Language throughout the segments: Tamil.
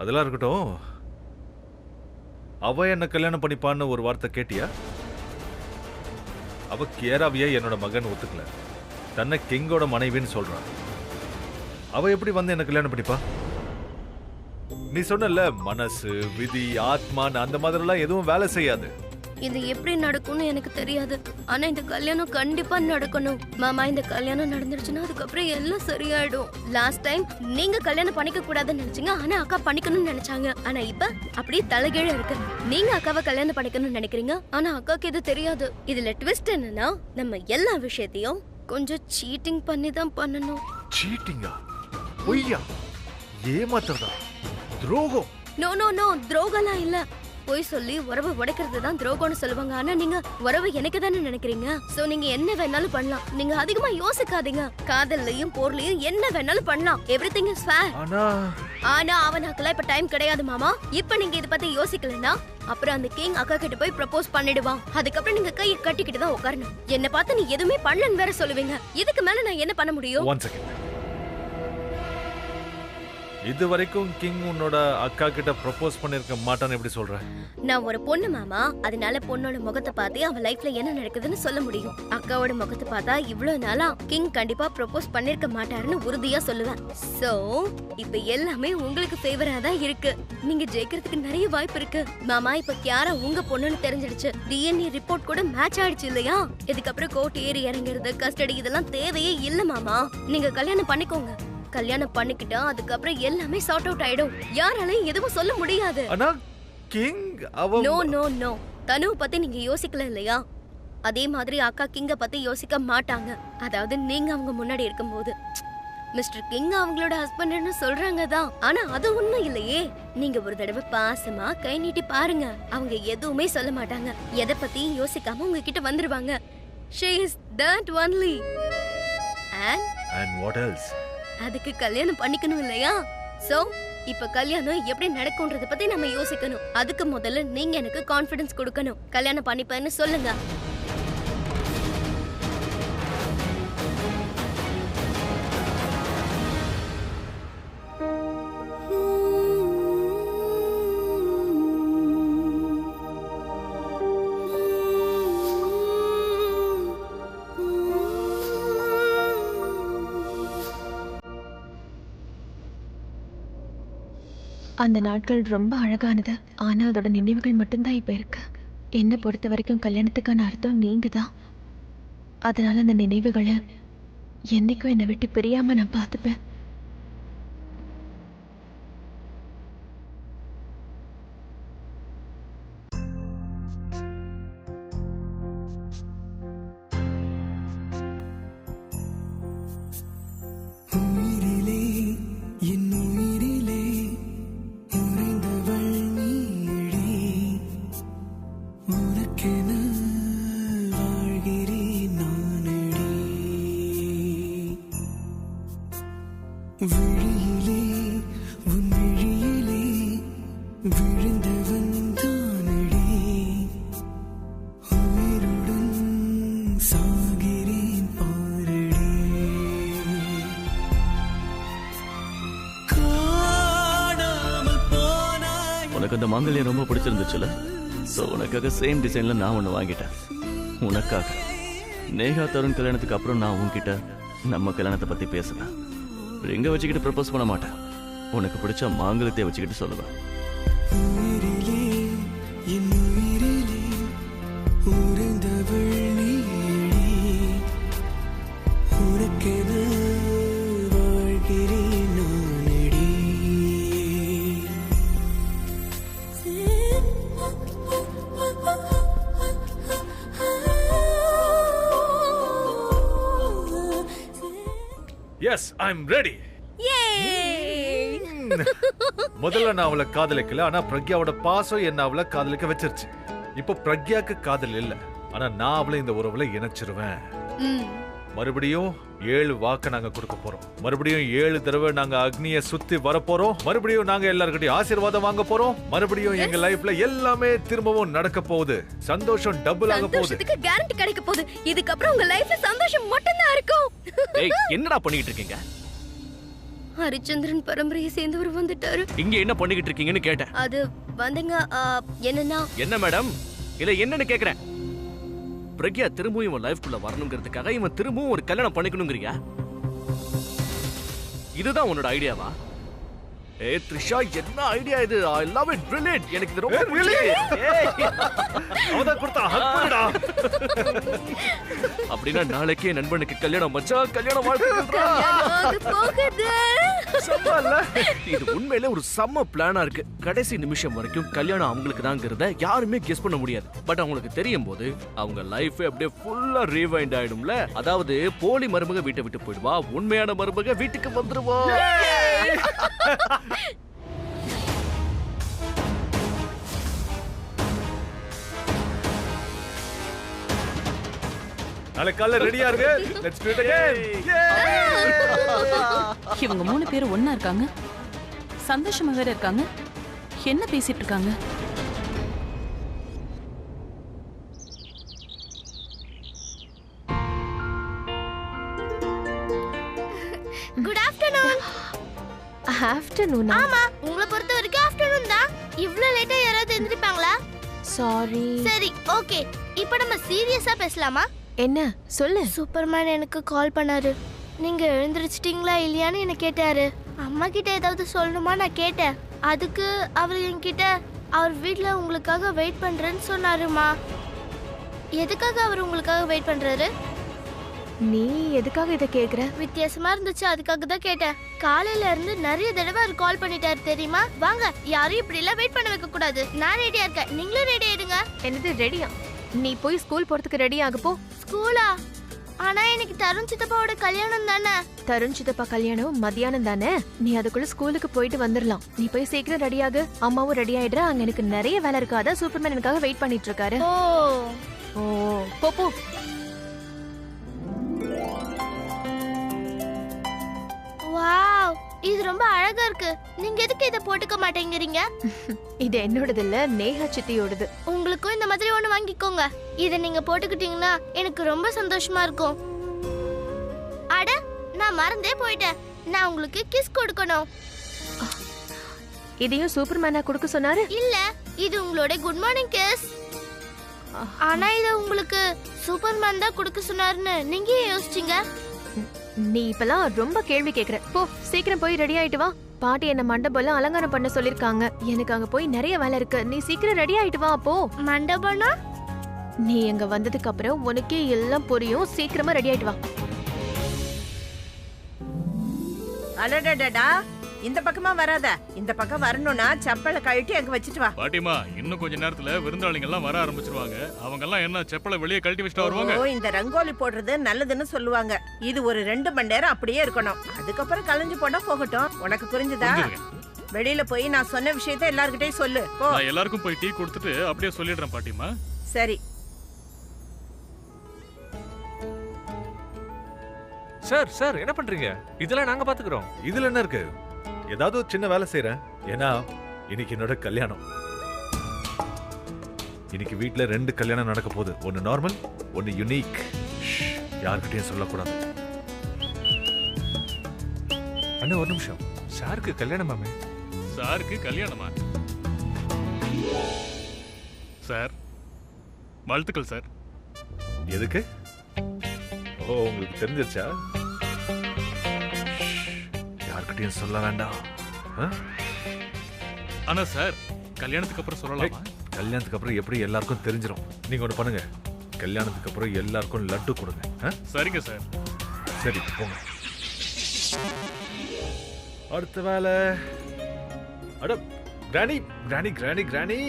அதெல்லாம் இருக்கட்டும். அவ என்ன கல்யாணம் பண்ணிப்பான்னு ஒரு வார்த்தை கேட்டியா? அவ கியராவிய என்னோட மகன் ஒத்துக்கல, தன்னை கிங்கோட மனைவின்னு சொல்றான். அவ எப்படி வந்து என்ன கல்யாணம் பண்ணிப்பா? நீ சொன்னல மனசு விதி ஆத்மான்னு அந்த மாதிரிலாம் எதுவும் வேலை செய்யாது. இது எப்படி நடக்கும்னு எனக்கு தெரியாது. ஆனா இந்த கல்யாணம் கண்டிப்பா நடக்கணும் மாமா. இந்த கல்யாணம் நடந்துருச்சுன்னா அதுக்கப்புறம் எல்லாம் சரியாயிடும். லாஸ்ட் டைம் நீங்க கல்யாணம் பண்ணிக்க கூடாதுன்னு நினைச்சீங்க, ஆனா அக்கா பண்ணிக்கணும்னு நினைச்சாங்க. ஆனா இப்ப அப்படியே தலைகீழ இருக்கு. நீங்க அக்காவை கல்யாணம் பண்ணிக்கணும்னு நினைக்கிறீங்க, ஆனா அக்காக்கு இது தெரியாது. இதுல ட்விஸ்ட் என்னன்னா, நம்ம எல்லா விஷயத்தையும் கொஞ்சம் சீட்டிங் பண்ணி தான் பண்ணணும். சீட்டிங்கா? பொய்யா? ஏமாத்துறதா? துரோகம்? நோ நோ நோ, துரோகம்லாம் இல்ல. போய் சொல்லி உறவை உடைக்கிறது தான் துரோகம்னு சொல்லுவாங்க. ஆனா நீங்க உறவை எனக்கு தானே நினைக்கிறீங்க. சோ நீங்க என்ன வேணாலும் பண்ணலாம். நீங்க அதிகமா யோசிக்காதீங்க. காதல்லையும் போர்லயும் என்ன வேணாலும் பண்ணலாம். Everything is fair. ஆனா அவனுக்குலாம் இப்ப டைம் கிடையாது மாமா. இப்ப நீங்க இத பத்தி யோசிக்கலன்னா அப்புறம் அந்த கிங் அக்கா கிட்ட போய் ப்ரப்போஸ் பண்ணிடுவான். அதுக்கப்புறம் நீங்க கையை கட்டிக்கிட்டு தான் உட்காரணும். என்ன பார்த்து நீ எதுவுமே பண்ணலன்னு வேற சொல்லுவீங்க. இதுக்கு மேல நான் என்ன பண்ண முடியும்? இது வரைக்கும் கிங் உன்னோட அக்கா கிட்ட ப்ரப்போஸ் பண்ணிருக்க மாட்டான்னு எப்படி சொல்ற? நான் ஒரு பொண்ணு மாமா, அதனால பொண்ணோட முகத்தை பார்த்து அவ லைஃப்ல என்ன நடக்குதுன்னு சொல்ல முடியும். அக்காவோட முகத்தை பார்த்தா இவ்வளவு நாளா கிங் கண்டிப்பா ப்ரப்போஸ் பண்ணிருக்க மாட்டாருன்னு உறுதியா சொல்லுவேன். சோ இப்ப எல்லாமே உங்களுக்கு ஃபேவரா தான் இருக்கு. நீங்க ஜெயிக்கிறதுக்கு நிறைய வாய்ப்பு இருக்கு மாமா. இப்ப கியாரா உங்க பொண்ணுன்னு தெரிஞ்சிடுச்சு. டிஎன்ஏ ரிப்போர்ட் கூட மேட்ச் ஆயிடுச்சு இல்லையா? இதுக்கப்புறம் கோர்ட் ஏறி இறங்குறது, கஸ்டடி இதெல்லாம் தேவையே இல்ல மாமா. நீங்க கல்யாணம் பண்ணிக்கோங்க. கல்யாணம் பண்ணிக்கிட்டா அதுக்கப்புறம் எல்லாமே சார்ட் அவுட் ஆயிடும். யாராலையும் எதுவும் சொல்ல முடியாது. ஆனா கிங் நோ நோ நோ, தனுவை பத்தி நீங்க யோசிக்கல இல்லையா? அதே மாதிரி அக்கா கிங்க பத்தி யோசிக்க மாட்டாங்க. அதாவது நீங்க அவங்க முன்னாடி இருக்கும்போது மிஸ்டர் கிங் அவங்களோட ஹஸ்பண்ட்னு சொல்றாங்க தான், ஆனா அது உண்மை இல்லையே. நீங்க ஒரு தடவை பாசமா கை நீட்டி பாருங்க, அவங்க எதுவுமே சொல்ல மாட்டாங்க. எதை பத்தி யோசிக்காம உங்ககிட்ட வந்துருவாங்க. She is that only. And what else? அதுக்கு கல்யாணம் பண்ணிக்கணும் இல்லையா? சோ இப்ப கல்யாணம் எப்படி நடக்கும்ன்றத பத்தி நம்ம யோசிக்கணும். அதுக்கு முதல்ல நீங்க எனக்கு கான்ஃபிடன்ஸ் கொடுக்கணும். கல்யாணம் பண்ணிப்பேன்னு சொல்லுங்க. அந்த நாட்கள் ரொம்ப அழகானது. ஆனால் அதோட நினைவுகள் மட்டும்தான் இப்போ இருக்கு. என்னை பொறுத்த வரைக்கும் கல்யாணத்துக்கான அர்த்தம் நீங்க தான். அதனால அந்த நினைவுகளை என்னைக்கும் என்னை விட்டு பிரியாம நான் பார்த்துப்பேன். உனக்கு அந்த மாங்கல்யம் ரொம்ப பிடிச்சிருந்துச்சுல, ஸோ உனக்காக சேம் டிசைன்ல நான் ஒன்று வாங்கிட்டேன். உனக்காக நேஹா தருண் கல்யாணத்துக்கு அப்புறம் நான் உன்கிட்ட நம்ம கல்யாணத்தை பத்தி பேசுவேன். ரிங்க வச்சுக்கிட்டு ப்ரப்போஸ் பண்ண மாட்டேன். உனக்கு பிடிச்ச மாங்கல்யத்தை வச்சுக்கிட்டு சொல்லுவேன். Yes, I'm ready. முதல்ல நான் அவளை காதலிக்கல, ஆனா பிரக்யாவோட பாசம் என்ன அவளை காதலிக்க வச்சிருச்சு. இப்போ பிரக்யாக்கு காதல் இல்ல, ஆனா நான் அவளை இந்த உறவுல இணைச்சிருவேன். மறுபடியும் 7 வாக்க நாங்க கொடுக்க போறோம். மறுபடியும் 7 தடவை நாங்க அக்னியை சுத்தி வர போறோம். மறுபடியும் நாங்க எல்லார்கிட்டயும் ஆசீர்வாதம் வாங்க போறோம். மறுபடியும் எங்க லைஃப்ல எல்லாமே திரும்பவும் நடக்க போகுது. சந்தோஷம் டபுள் ஆக போகுது. இதுக்கு கேரண்டி கிடைக்க போகுது. இதுக்கு அப்புறம் உங்க லைஃப்ல சந்தோஷம் மட்டும் தான் இருக்கும். ஏய், என்னடா பண்ணிட்டு இருக்கீங்க? ஹரிச்சந்திரன் பரம்பரையை சேர்ந்தவர் வந்துட்டாரு. இங்க என்ன பண்ணிக்கிட்டு இருக்கீங்கன்னு கேட்டேன். அது வந்துங்க என்னன்னா என்ன மேடம்? இல்ல என்னன்னு கேக்குறேன். பிரக்யா திரும்பவும் இவன் லைஃப்குள்ள வரணுங்கிறதுக்காக இவன் திரும்பவும் ஒரு கல்யாணம் பண்ணிக்கணுங்கிறியா? இதுதான் உன்னோட ஐடியாவா? ஏ த்ரிஷா, என்ன ஐடியா இது? I love it, brilliant. எனக்கு இது ரொம்ப பிடிச்சிருக்கு. அவதான் கொடுத்தா ஹக் பண்ணுடா. அப்படினா நாளைக்கே நண்பனுக்கு கல்யாணம் மச்சான், கல்யாணம் வாழ்த்துக்கள்டா. அது போகுது. சம்மல்ல. இது உண்மையிலே ஒரு செம்ம பிளானா இருக்கு. கடைசி நிமிஷம் வரைக்கும் கல்யாணம் அவங்களுக்கு தாங்கிறத யாருமே கெஸ் பண்ண முடியாது. பட் அவங்களுக்கு தெரியும் போது அவங்க லைஃப் அப்படியே ஃபுல்லா ரீவைண்ட் ஆயிடும்ல. அதாவது போலி மருமக வீட்டை விட்டு போயிடுவா, உண்மையான மருமக வீட்டுக்கு வந்துருவா. நாளை காலைல ரெடியா இருக்கு. Let's to it again. இவங்க 3 பேரும் ஒண்ணா இருக்காங்க, சந்தோஷமா வேற இருக்காங்க. என்ன பேசிட்டு இருக்காங்க? Good afternoon. ஆஃப்டர்நூனா? ஆமா, உங்களை பொறுத்த வரைக்கும் ஆஃப்டர்நூன் தான். இவ்ளோ லேட்டா யாராவது எந்திரிப்பாங்களா? சாரி. சரி, ஓகே. இப்போ நம்ம சீரியஸா பேசலாமா? என்ன சொல்லு. சூப்பர்மேன் எனக்கு கால் பண்ணாரு. நீங்க எழுந்திருச்சிட்டீங்களா இல்லையான்னு என்ன கேட்டாரு. அம்மா கிட்ட ஏதாவது சொல்லணுமா நான் கேட்டேன். அதுக்கு அவர் என்கிட்ட அவர் வீட்ல உங்களுக்காக வெயிட் பண்றேன்னு சொன்னாருமா. எதுக்காக அவர் உங்களுக்காக வெயிட் பண்றாரு? நீ எதுக்காக இதை கேக்குற? வித்தியாசமா இருந்துச்சு, அதுக்காக தான் கேட்டேன். காலையில இருந்து நிறைய தடவை அவர் கால் பண்ணிட்டாரு தெரியுமா. வாங்க, யாரும் இப்படி எல்லாம் வெயிட் பண்ண வைக்க கூடாது. நான் ரெடியா இருக்கேன், நீங்களும் ரெடி ஆயிடுங்க. என்னது ரெடியா? நீ போய் ஸ்கூல் போறதுக்கு ரெடி ஆக போ. ஸ்கூலா? ஆனா எனக்கு தருண் சித்தப்பாவோட கல்யாணம் தானே. தருண் சித்தப்பா கல்யாணம் மத்தியானம் தானே. நீ அதுக்குள்ள ஸ்கூலுக்கு போயிட்டு வந்துடலாம். நீ போய் சீக்கிரம் ரெடியாகு. அம்மாவும் ரெடி ஆயிடுறா. அங்க எனக்கு நிறைய வேலை இருக்கு. அதான் சூப்பர்மேன் எனக்காக வெயிட் பண்ணிட்டு இருக்காரு. ஓ ஓ போ போ. வாவ், இது ரொம்ப அழகா இருக்கு. நீங்க எதுக்கு இத போட்டுக்க மாட்டேங்கிறீங்க? இது என்னோடது இல்ல, நேஹா சித்தியோடது. உங்களுக்கும் இந்த மாதிரி ஒண்ணு வாங்கிக்கோங்க. இத நீங்க போட்டுக்கிட்டீங்கன்னா எனக்கு ரொம்ப சந்தோஷமா இருக்கும். அட, நான் மறந்தே போயிட்டேன். நான் உங்களுக்கு கிஸ் கொடுக்கணும். இதையும் சூப்பர்மேனா கொடுக்க சொன்னாரு? இல்ல, இது உங்களோட குட் மார்னிங் கிஸ். ஆனா இத உங்களுக்கு சூப்பர்மேன் தான் கொடுக்க சொன்னாருன்னு நீங்க ஏன் யோசிச்சீங்க? நீ இப்பெல்லாம் ரொம்ப கேள்வி கேக்குற. போ சீக்கிரம் போய் ரெடி ஆயிட்டு வா. பாட்டி என்ன மண்டபம்லாம் அலங்காரம் பண்ண சொல்லிருக்காங்க. எனக்கு அங்க போய் நிறைய வேலை இருக்கு. நீ சீக்கிரம் ரெடி ஆயிட்டு வா. போ. மண்டபம்னா? நீ எங்க வந்ததுக்கு அப்புறம் உனக்கே எல்லாம் புரியும். சீக்கிரமா ரெடி ஆயிட்டு வா. அடடடடா, இந்த பக்கமா வராத. இந்த பக்கம் வரணும்னா செப்பலை கழட்டி அங்க வச்சிட்டு வா. பாட்டிமா, இன்னும் கொஞ்ச நேரத்துல விருந்தாளிங்க எல்லாம் வர ஆரம்பிச்சிருவாங்க. அவங்க எல்லாம் என்ன செப்பலை வெளியே கழட்டி வச்சுட்டு வருவாங்க? ஓ, இந்த ரங்கோலி போடுறது நல்லதுன்னு சொல்லுவாங்க. இது ஒரு 2 மணி நேரம் அப்படியே இருக்கணும். அதுக்கப்புறம் கலைஞ்சு போனா போகட்டும். உனக்கு புரிஞ்சுதா? வெளியில போய் நான் சொன்ன விஷயத்த எல்லார்கிட்டயும் சொல்லு. போ. நான் எல்லாருக்கும் போய் டீ கொடுத்துட்டு அப்படியே சொல்லிடுறேன் பாட்டிமா. சரி. சார் சார் என்ன பண்றீங்க? இதெல்லாம் நாங்க பாத்துக்கிறோம். இதுல என்ன இருக்கு? ஏதாவது ஒரு சின்ன வேலை செய்யறேன். ஏன்னா இன்னைக்கு என்னோட கல்யாணம். இன்னைக்கு வீட்ல 2 கல்யாணம் நடக்க போகுது. ஒன்னு நார்மல், ஒன்னு யுனிக். யார்கிட்டயும் சொல்லக்கூடாது. அண்ணா ஒரு நிமிஷம். சாருக்கு கல்யாணமாமே? சாருக்கு கல்யாணமா? சார் வாழ்த்துக்கள் சார். எதுக்கு? ஓ, உங்களுக்கு தெரிஞ்சிருச்சா? யார்கிட்டயும் சொல்ல வேண்டாம். ஆனா சார், கல்யாணத்துக்கு அப்புறம் சொல்லலாமா? கல்யாணத்துக்கு அப்புறம் எப்படி எல்லாருக்கும் தெரிஞ்சிடும். நீங்க ஒண்ணு பண்ணுங்க, கல்யாணத்துக்கு அப்புறம் எல்லாருக்கும் லட்டு கொடுங்க. சரிங்க சார். சரி போங்க. அடுத்த வேலை. அட கிராணி கிராணி கிராணி கிராணி,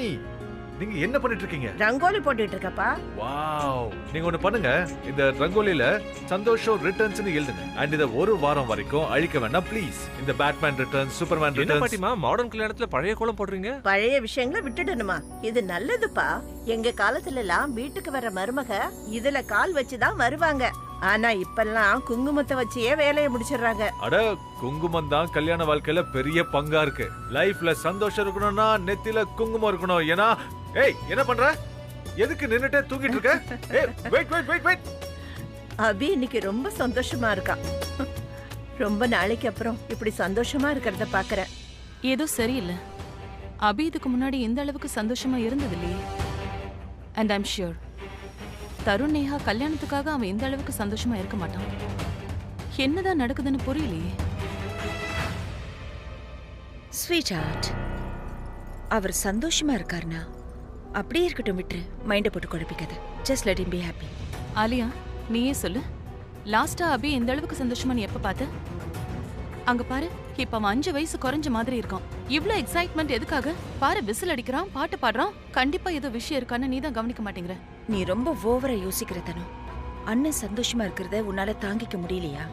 நீங்க என்ன பண்ணிட்டு இருக்கீங்க? ரங்கோலி போட்டுட்டு இருக்கப்பா. வாவ், நீங்க ஒண்ணு பண்ணுங்க. இந்த ரங்கோலில சந்தோஷம் ரிட்டர்ன்ஸ்னு எழுதுங்க. அண்ட் இத ஒரு வாரம் வரைக்கும் அழிக்க வேண்டாம் ப்ளீஸ். இந்த பேட்மேன் ரிட்டர்ன்ஸ், சூப்பர்மேன் என்ன ரிட்டர்ன்ஸ். பாட்டிமா மாடர்ன் கல்யாணத்துல பழைய கோலம் போடுறீங்க? பழைய விஷயங்களை விட்டுடணுமா? இது நல்லதுப்பா. எங்க காலத்துல எல்லாம் வீட்டுக்கு வர மருமக இதுல கால் வச்சுதான் வருவாங்க. ஆனா இப்பெல்லாம் குங்குமத்தை வச்சே வேலையை முடிச்சிடுறாங்க. அட, குங்குமம் தான் கல்யாண வாழ்க்கையில பெரிய பங்கா இருக்கு. லைஃப்ல சந்தோஷம் இருக்கணும்னா நெத்தில குங்குமம் இருக்கணும். ஏன்னா ஏய், என்ன பண்ற? எதுக்கு நின்னுட்டே தூங்கிட்டு இருக்க? ஏய், வெயிட் வெயிட் வெயிட் வெயிட். அபி இன்னைக்கு ரொம்ப சந்தோஷமா இருக்கா. ரொம்ப நாளைக்கு அப்புறம் இப்படி சந்தோஷமா இருக்கிறத பாக்குறேன். ஏதோ சரியில்லை. அபி இதுக்கு முன்னாடி இந்த அளவுக்கு சந்தோஷமா இருந்தது இல்லையே. And I'm sure Tarun Neha கல்யாணத்துக்காக அவன் இந்த அளவுக்கு சந்தோஷமா இருக்க மாட்டான். என்னதான் நடக்குதுன்னு புரியலையே. ஸ்வீட் ஹார்ட், அவர் சந்தோஷமா இருக்காருனா அப்படியே இருக்கட்டும், விட்டுரு. மைண்டை போட்டு குழப்பிக்காத. Just let him be happy. Aliya, நீயே சொல்லு, லாஸ்டா அபி எந்த அளவுக்கு சந்தோஷமா நீ எப்ப பார்த்த? அங்க பாரு, இப்ப அவன் 5 வயசு குறைஞ்ச மாதிரி இருக்கான். இவ்ளோ எக்ஸைட்மெண்ட் எதுக்காக? பாரு, விசில் அடிக்கிறான், பாட்டு பாடுறான். கண்டிப்பா ஏதோ விஷயம் இருக்கான்னு நீ தான் கவனிக்க மாட்டேங்கிற. நீ ரொம்ப ஓவரா யோசிக்கிற தனு. அண்ணன் சந்தோஷமா இருக்கிறத உன்னால தாங்கிக்க முடியலையா?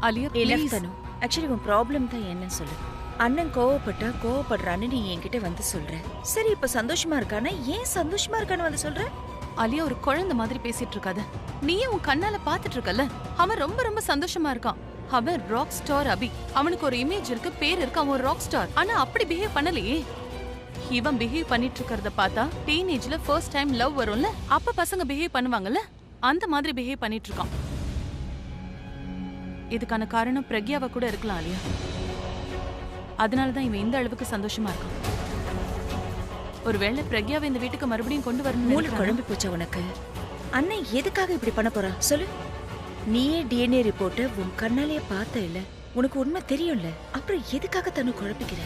ஆலியா இல்ல ப்ளீஸ். தனு, ஆக்சுவலி உன் ப்ராப்ளம் தான் என்னன்னு சொல்லு. அண்ணன் கோவப்பட்டா கோவப்படுறான்னு நீ என்கிட்ட வந்து சொல்ற. சரி, இப்ப சந்தோஷமா இருக்கானா? ஏன் சந்தோஷமா இருக்கான்னு வந்து சொல்ற? ஆலியா, ஒரு குழந்தை மாதிரி பேசிட்டு இருக்காத. நீயே உன் கண்ணால பாத்துட்டு இருக்கல. அவன் ரொம்ப ரொம்ப சந்தோஷமா இருக்கான். அவன் ராக் ஸ்டார் அபி. அவனுக்கு ஒரு இமேஜ் இருக்கு, பேர் இருக்கு, அவன் ஒரு ராக் ஸ்டார். ஆனா அப்படி பிஹேவ் பண்ணலையே. இவன் பிஹேவ் பண்ணிட்டு இருக்கறத பார்த்தா டீனேஜ்ல ஃபர்ஸ்ட் டைம் லவ் வரும்ல, அப்ப பசங்க பிஹேவ் பண்ணுவாங்கல்ல, அந்த மாதிரி பிஹேவ் பண்ணிட்டு இருக்கான். இதுக்கான காரணம் பிரக்யாவா கூட இருக்கலாம் ஆலியா. அதனாலதான் இவன் இந்த அளவுக்கு சந்தோஷமா இருக்கான். ஒருவேளை பிரக்யாவை இந்த வீட்டுக்கு மறுபடியும் கொண்டு மூளை வரணும். குழம்பி போச்சா உனக்கு? அண்ணன் எதுக்காக இப்படி பண்ண போறான் சொல்லு. நீயே டிஎன்ஏ ரிப்போர்ட்டை உன் கண்ணாலேயே பார்த்த இல்ல, உனக்கு உண்மை தெரியும்ல, அப்புறம் எதுக்காக தன்னை குழப்பிக்கிற?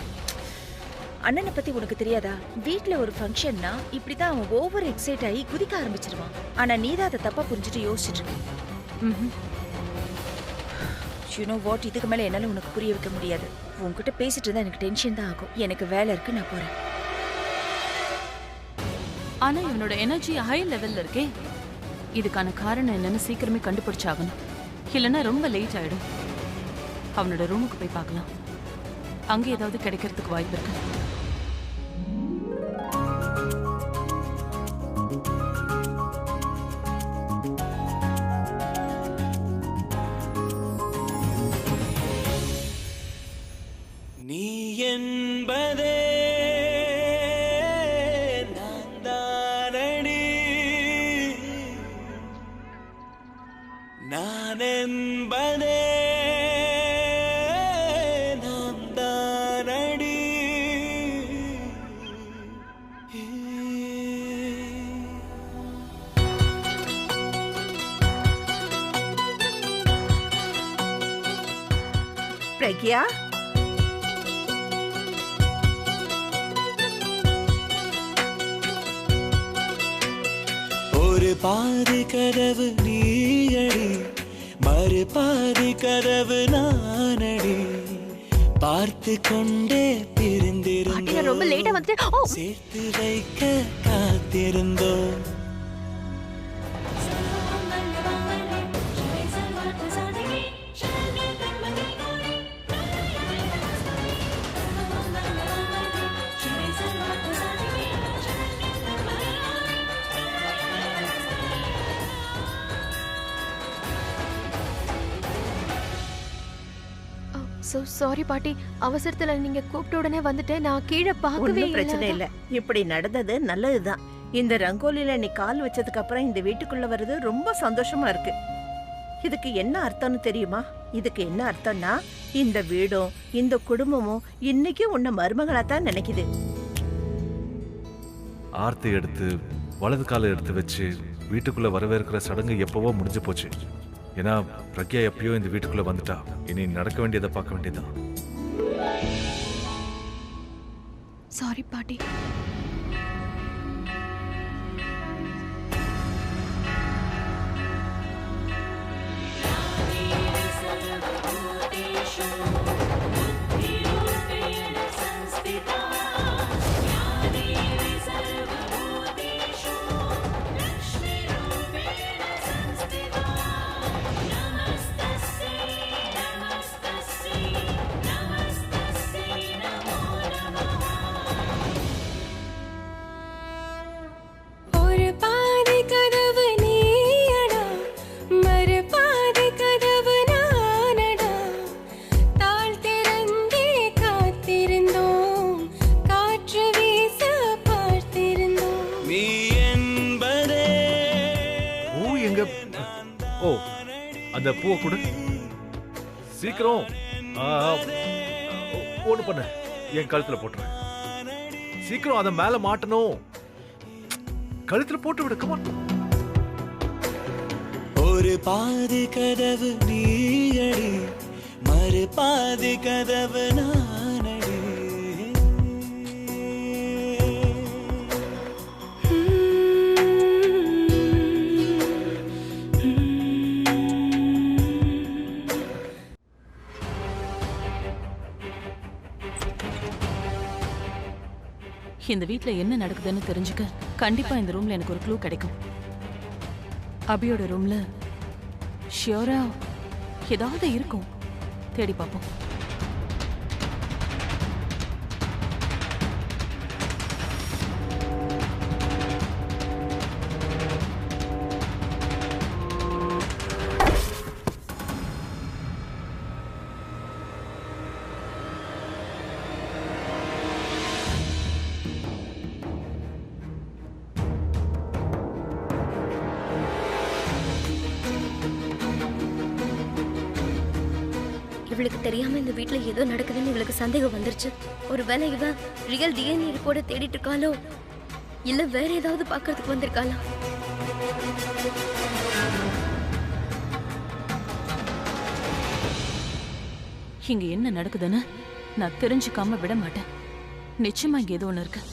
அண்ணனை பத்தி உனக்கு தெரியாதா? வீட்ல ஒரு ஃபங்க்ஷன்னா இப்படிதான் அவன் ஓவர் எக்ஸைட் ஆகி குதிக்க ஆரம்பிச்சிருவான். ஆனா நீதான் அதை தப்பா புரிஞ்சுட்டு யோசிச்சுட்டு இருக்க. யூ நோ வாட், இதுக்கு மேல என்னால உனக்கு புரிய வைக்க முடியாது. உன்கிட்ட பேசிட்டு இருந்தா எனக்கு டென்ஷன் தான் ஆகும். எனக்கு வேலை இருக்கு, நான் போறேன். ஆனா இவனோட எனர்ஜி ஹை லெவல்ல இருக்கே. இதுக்கான காரணம் என்னன்னு சீக்கிரமே கண்டுபிடிச்சாகணும். இல்லைன்னா ரொம்ப லேட் ஆயிடும். அவனோட ரூமுக்கு போய் பார்க்கலாம். அங்க ஏதாவது கிடைக்கிறதுக்கு வாய்ப்பு இருக்கு. நீ என்பதே நான் தானடி, நான் என்பதே நாம் தானடி. பிரக்யா, ஒரு பாதி கதவு நீயடி, மறு பாதி கதவு நானடி. பார்த்து கொண்டே பிரிந்திருந்தோம், ரொம்ப லேட்டா வந்துட்டு சேர்த்து வைக்க காத்திருந்தோம். சாரி பாட்டி, அவசரத்துல நீங்க கூப்பிட்ட உடனே வந்துட்டேன். நான் கீழே பார்க்கவே ஒன்றும் பிரச்சனை இல்ல. இப்படி நடந்தது நல்லதுதான். இந்த ரங்கோலியில நீ கால் வச்சதுக்கு அப்புறம் இந்த வீட்டுக்குள்ள வர்றது ரொம்ப சந்தோஷமா இருக்கு. இதுக்கு என்ன அர்த்தம்னு தெரியுமா? இதுக்கு என்ன அர்த்தம்னா, இந்த வீடும் இந்த குடும்பமும் இன்னைக்கு உன்னை மருமகளா தான் நினைக்குது. ஆர்த்தி எடுத்து வலது காலை எடுத்து வச்சு வீட்டுக்குள்ள வரவேற்கிற சடங்கு எப்பவோ முடிஞ்சு போச்சு. ஏன்னா பிரக்யா எப்பயோ இந்த வீட்டுக்குள்ள வந்துட்டா. இனி நடக்க வேண்டியதை பார்க்க வேண்டியதான். சாரி பாட்டி. அந்த பூவை கூட சீக்கிரம் ஒண்ணு பண்ண, என் கழுத்துல போட்டுறேன். சீக்கிரம் அதை மேல மாட்டணும். கழுத்துல போட்டு விடு. கமான். ஒரு பாதி கதவு நீயடி, மறு பாதி கதவு நானடி. இந்த வீட்ல என்ன நடக்குதுன்னு தெரிஞ்சுக்க கண்டிப்பா இந்த ரூம்ல எனக்கு ஒரு க்ளூ கிடைக்கும். அபியோட ரூம்ல ஷியோரா ஏதாவது இருக்கும். தேடி பார்ப்போம். இவளுக்கு தெரியாம இந்த வீட்ல ஏதோ நடக்குதுன்னு இவளுக்கு சந்தேகம் வந்துருச்சு. ஒருவேளை இவ ரியல் டிஎன்ஏ ரிப்போர்ட்டை தேடிட்டு இருக்காளோ, இல்ல வேற ஏதாவது பாக்குறதுக்கு வந்திருக்காளா? இங்க என்ன நடக்குதுன்னு நான் தெரிஞ்சுக்காம விட மாட்டேன். நிச்சயமா இங்க ஏதோ ஒண்ணு இருக்கு.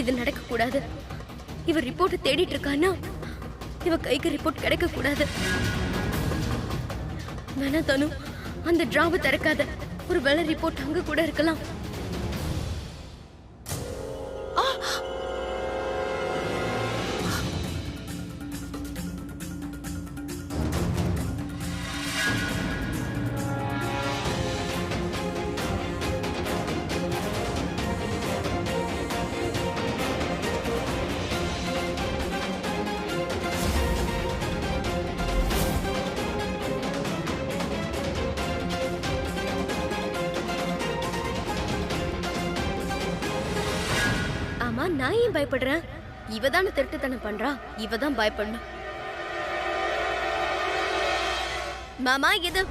இது நடக்க கூடாது. இவ ரிப்போர்ட் தேடிட்டு இருக்கானா, இவ கைக்கு ரிப்போர்ட் கிடைக்க கூடாது. வேணா தனு, அந்த டிராவை திறக்காத. ஒரு வேளை ரிப்போர்ட் அங்க கூட இருக்கலாம். நான் ஏன் பயப்படுறேன்? இவதான திருட்டுத்தனம் பண்றா. இவதான் பயப்படணும். மாமா, இது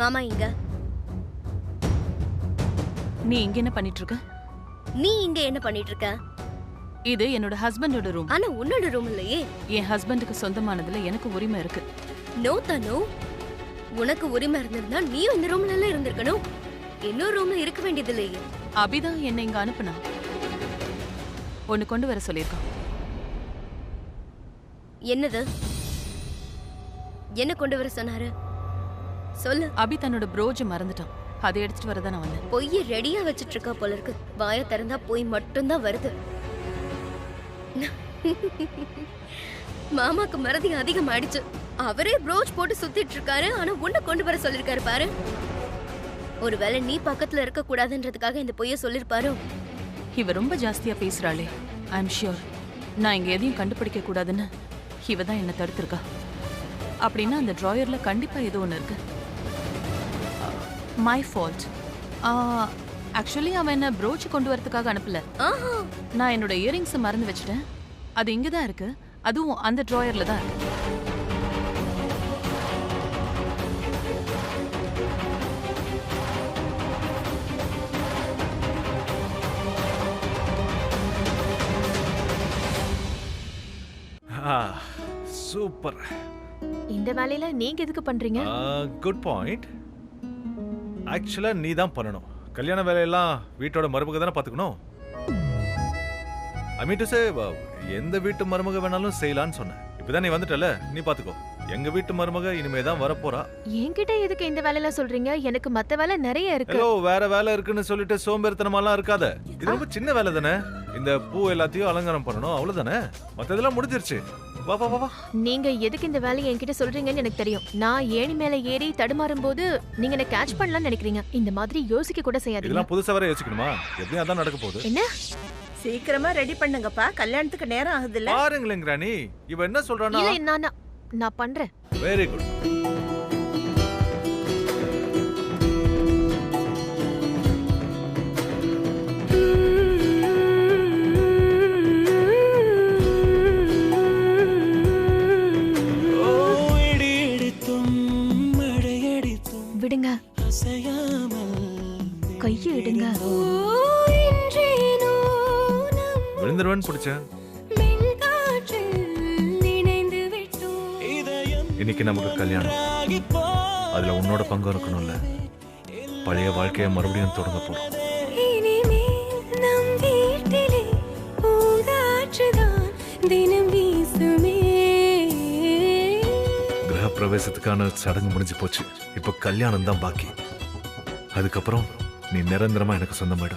மாமா இங்க. நீ இங்க என்ன பண்ணிட்டு இருக்க? நீ இங்க என்ன பண்ணிட்டு இருக்க? இது என்னோட ஹஸ்பண்டோட ரூம். ஆனா உன்னோட ரூம் இல்லையே. என் ஹஸ்பண்டுக்கு சொந்தமானதுல எனக்கு உரிமை இருக்கு. நோ தனு, உனக்கு உரிமை இருந்திருந்தா நீயும் இந்த ரூம்ல எல்லாம் இருந்திருக்கணும். இன்னொரு ரூம்ல இருக்க வேண்டியது இல்லையே. அபிதான் என்ன இங்க அனுப்புனா. ஒன்னு கொண்டு வர சொல்லிருக்கான். என்னது? என்ன கொண்டு வர சொன்னாரு? சொல்லு. அபி தன்னோட ப்ரோஜ் மறந்துட்டான். அதை எடுத்துட்டு வரதான் நான் வந்தேன். பொய்ய ரெடியா வச்சிட்டு இருக்கா போல இருக்கு. வாய திறந்தா போய் மட்டும்தான் வருது. மாமாக்கு மறதி அதிகமாயிடுச்சு. அவரே ப்ரோச் போட்டு சுத்திட்டு இருக்காரு. ஆனா உன்னை கொண்டு வர சொல்லிருக்காரு பாரு. ஒருவேளை நீ பக்கத்துல இருக்க கூடாதுன்றதுக்காக இந்த பொய்ய சொல்லிருப்பாரோ? இவ ரொம்ப ஜாஸ்தியா பேசுறாளே. ஐ அம் ஷியோர் நான் இங்க எதையும் கண்டுபிடிக்க கூடாதுன்னு இவ தான் என்ன தடுத்திருக்கா. அப்படின்னா அந்த டிராயர்ல கண்டிப்பா ஏதோ ஒண்ணு இருக்கு. My fault. ஆக்சுவலி அவன் என்ன ப்ரோச் கொண்டு வரதுக்காக அனுப்பல. நான் என்னோட இயரிங்ஸ் மறந்து வச்சுட்டேன். அது இங்கதான் இருக்கு. அதுவும் அந்த டிராயர்ல தான் இருக்கு. சூப்பர். இந்த வேலையில நீங்க எதுக்கு பண்றீங்க? Good point. ஆக்சுவலா நீ தான் பண்ணணும். கல்யாண வேலையெல்லாம் வீட்டோட மருமக தானே பாத்துக்கணும். ஐ மீன் டு சே, எந்த வீட்டு மருமக வேணாலும் செய்யலான்னு சொன்னேன். இப்பதான் நீ வந்துட்டல, நீ பாத்துக்கோ. எங்க வீட்டு மருமக இனிமேதான் வரப்போறா. என்கிட்ட எதுக்கு இந்த வேலையெல்லாம் சொல்றீங்க? எனக்கு மத்த வேலை நிறைய இருக்கு. ஹலோ, வேற வேலை இருக்குன்னு சொல்லிட்டு சோம்பேறித்தனமாலாம் இருக்காத. இது ரொம்ப சின்ன வேலை தானே. இந்த பூ எல்லாத்தையும் அலங்காரம் பண்ணணும், அவ்வளவுதானே. மத்ததெல்லாம் முடிஞ்சிருச்சு. வா வா வா. நீங்க எதுக்கு இந்த வேலையை என்கிட்ட சொல்றீங்கன்னு எனக்கு தெரியும். நான் ஏணி மேல ஏறி தடுமாறும் போது நீங்க என்ன கேட்ச் பண்ணலாம்னு நினைக்கிறீங்க. இந்த மாதிரி யோசிக்க கூட செய்யாதீங்க. இதெல்லாம் புதுசா வேற யோசிக்கணுமா? எப்படியும் அதான் நடக்க போகுது. என்ன? சீக்கிரமா ரெடி பண்ணுங்கப்பா, கல்யாணத்துக்கு நேரம் ஆகுதுல்ல. பாருங்களேன் ராணி, இவ என்ன சொல்றானா? இல்ல, நான் பண்றேன். Very good. விடுங்க, கையை இடுங்க. விழுந்துருவேன்னு பிடிச்சேன். இன்னைக்கு நமக்கு கல்யாணம். அதுல உன்னோட பங்கு இருக்கணும்ல. பழைய வாழ்க்கைய மறுபடியும் தொடங்க போறோம். கிரக பிரவேசத்துக்கான சடங்கு முடிஞ்சு போச்சு. இப்ப கல்யாணம் தான் பாக்கி. அதுக்கப்புறம் நீ நிரந்தரமா எனக்கு சொந்தமாயிடும்.